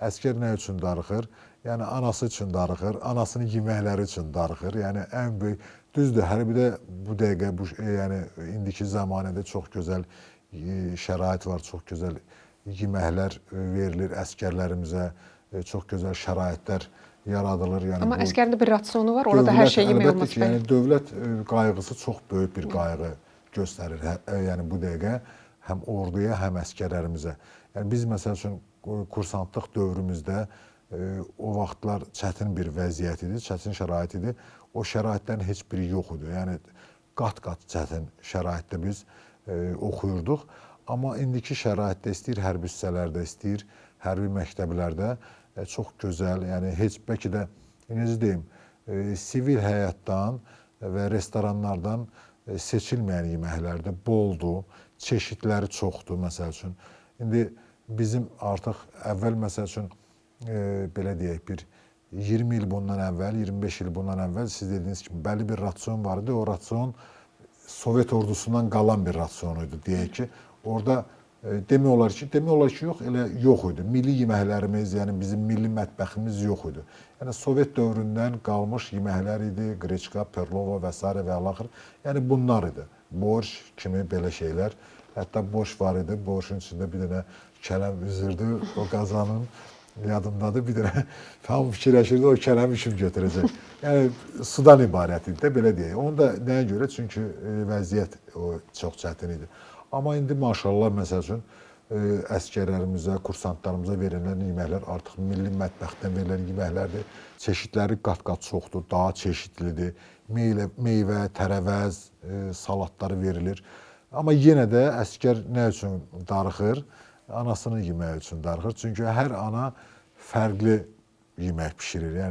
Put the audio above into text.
Əskər nə üçün darıxır? Yəni anası üçün darıxır, anasının yeməkləri üçün darıxır. Yəni ən böyük düzdür, hərbidə bu dəqiqə yəni indiki zəmanədə çox gözəl şərait var, çox gözəl yeməklər verilir əskərlərimizə, çox gözəl şəraitlər yaradılır. Yəni amma əskərin də bir ratsiyonu var, orada hər şey yemək olmaz. Yəni dövlət qayğısı çox böyük bir qayğı göstərir. Yəni bu dəqiqə həm orduya, həm əskərlərimizə. Yəni biz məsəl üçün kursantlıq dövrümüzdə o vaxtlar çətin bir vəziyyət idi, çətin şərait idi. O şəraitlərin heç biri yox idi. Yəni qat-qat çətin şəraitdə biz oxuyurduq. Amma indiki şəraitdə istəyir hərbi hissələrdə, istəyir hərbi məktəblərdə çox gözəl, yəni heç bəlkə də necə deyim, sivil həyatdan və restoranlardan seçilməyən yeməklərdə boldur, çeşidləri çoxdur məsəl üçün. İndi bizim artıq əvvəl məsəl üçün belə deyək, bir 20 il bundan əvvəl, 25 il bundan əvvəl siz dediyiniz kimi bəlli bir rasyon var idi. O rasyon Sovet ordusundan qalan bir rasyon idi. Deyək ki, orada demək olar ki, yox, elə yox idi. Milli yeməklərimiz, yəni bizim milli mətbəximiz yox idi. Yəni Sovet dövründən qalmış yeməklər idi, qreçka, perlova və s. və alaxır. Yəni bunlar idi. Borş kimi belə şeylər. Hətta borş var idi. Borşun içində bir dənə kələm üzürdü o qazanın. Yadımdadır, bir dənə tam fikirləşirdi, o kələmi kim götürəcək. Yəni sudan ibarət idi də, belə deyək. Onu da nəyə görə? Çünki vəziyyət o çox çətin idi. Amma indi maşallah məsəl üçün əskərlərimizə, kursantlarımıza verilən yeməklər artıq milli mətbəxdən verilən yeməklərdir. Çeşidləri qat-qat çoxdur, daha çeşidlidir. Meyvə, tərəvəz, salatları verilir. Amma yenə də əskər nə üçün darıxır? Anasının yeməyi üçün darıxır. Çünki hər ana fərqli yemək bişirir. Yəni